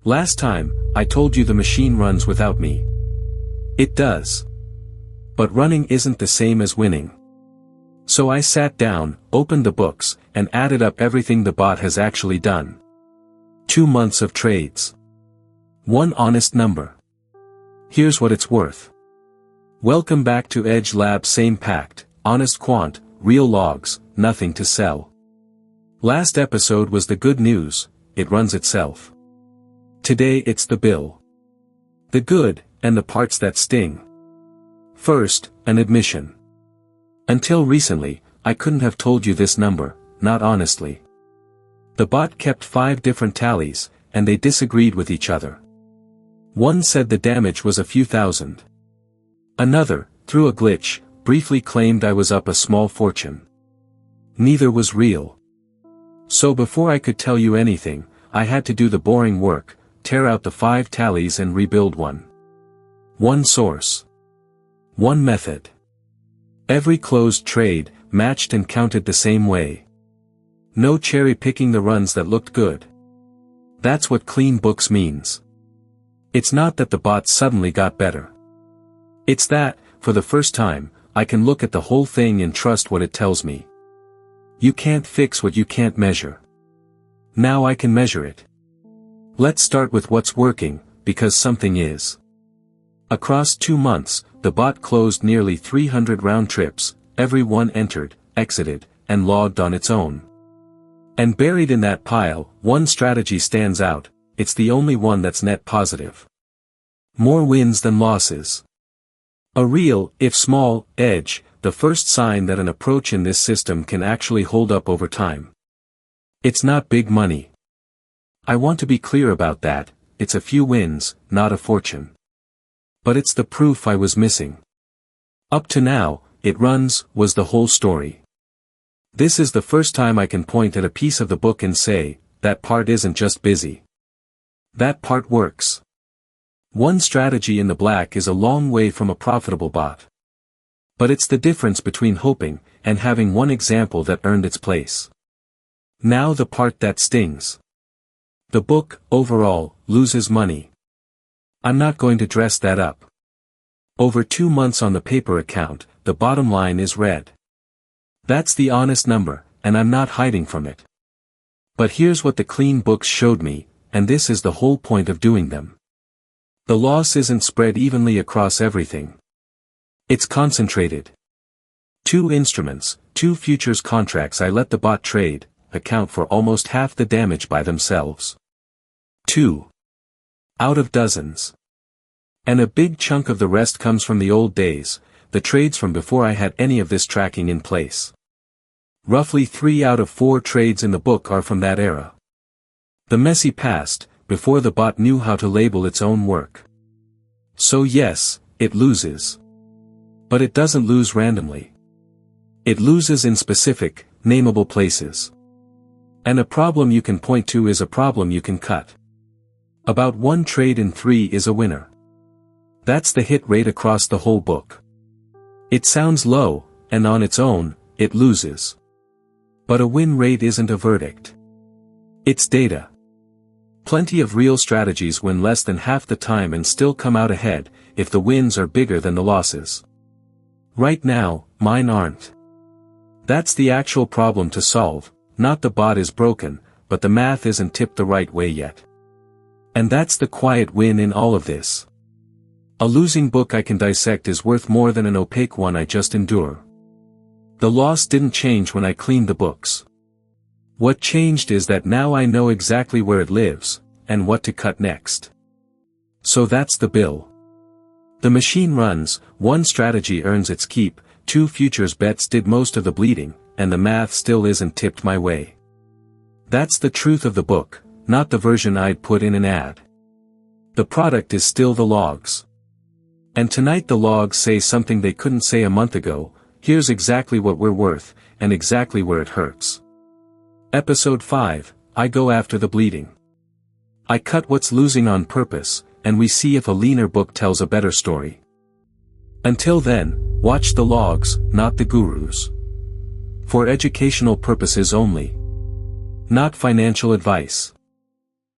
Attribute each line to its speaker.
Speaker 1: Last time, I told you the machine runs without me. It does. But running isn't the same as winning. So I sat down, opened the books, and added up everything the bot has actually done. 2 months of trades. One honest number. Here's what it's worth. Welcome back to Edge Lab's same pact, honest quant, real logs, nothing to sell. Last episode was the good news, it runs itself. Today it's the bill. The good, and the parts that sting. First, an admission. Until recently, I couldn't have told you this number, not honestly. The bot kept 5 different tallies, and they disagreed with each other. One said the damage was a few thousand. Another, through a glitch, briefly claimed I was up a small fortune. Neither was real. So before I could tell you anything, I had to do the boring work, tear out the 5 tallies and rebuild one. One source. One method. Every closed trade, matched and counted the same way. No cherry-picking the runs that looked good. That's what clean books means. It's not that the bot suddenly got better. It's that, for the first time, I can look at the whole thing and trust what it tells me. You can't fix what you can't measure. Now I can measure it. Let's start with what's working, because something is. Across 2 months, the bot closed nearly 300 round trips, every one entered, exited, and logged on its own. And buried in that pile, one strategy stands out, it's the only one that's net positive. More wins than losses. A real, if small, edge, the first sign that an approach in this system can actually hold up over time. It's not big money. I want to be clear about that, it's a few wins, not a fortune. But it's the proof I was missing. Up to now, it runs, was the whole story. This is the first time I can point at a piece of the book and say, that part isn't just busy. That part works. One strategy in the black is a long way from a profitable bot. But it's the difference between hoping, and having one example that earned its place. Now the part that stings. The book, overall, loses money. I'm not going to dress that up. Over 2 months on the paper account, the bottom line is red. That's the honest number, and I'm not hiding from it. But here's what the clean books showed me, and this is the whole point of doing them. The loss isn't spread evenly across everything. It's concentrated. 2 instruments, 2 futures contracts I let the bot trade, account for almost half the damage by themselves. 2. Out of dozens. And a big chunk of the rest comes from the old days, the trades from before I had any of this tracking in place. Roughly 3 out of 4 trades in the book are from that era. The messy past, before the bot knew how to label its own work. So yes, it loses. But it doesn't lose randomly. It loses in specific, nameable places. And a problem you can point to is a problem you can cut. About 1 trade in 3 is a winner. That's the hit rate across the whole book. It sounds low, and on its own, it loses. But a win rate isn't a verdict. It's data. Plenty of real strategies win less than half the time and still come out ahead, if the wins are bigger than the losses. Right now, mine aren't. That's the actual problem to solve, not the bot is broken, but the math isn't tipped the right way yet. And that's the quiet win in all of this. A losing book I can dissect is worth more than an opaque one I just endure. The loss didn't change when I cleaned the books. What changed is that now I know exactly where it lives, and what to cut next. So that's the bill. The machine runs, 1 strategy earns its keep, 2 futures bets did most of the bleeding, and the math still isn't tipped my way. That's the truth of the book, not the version I'd put in an ad. The product is still the logs. And tonight the logs say something they couldn't say a month ago, here's exactly what we're worth, and exactly where it hurts. Episode 5, I go after the bleeding. I cut what's losing on purpose, and we see if a leaner book tells a better story. Until then, watch the logs, not the gurus. For educational purposes only. Not financial advice.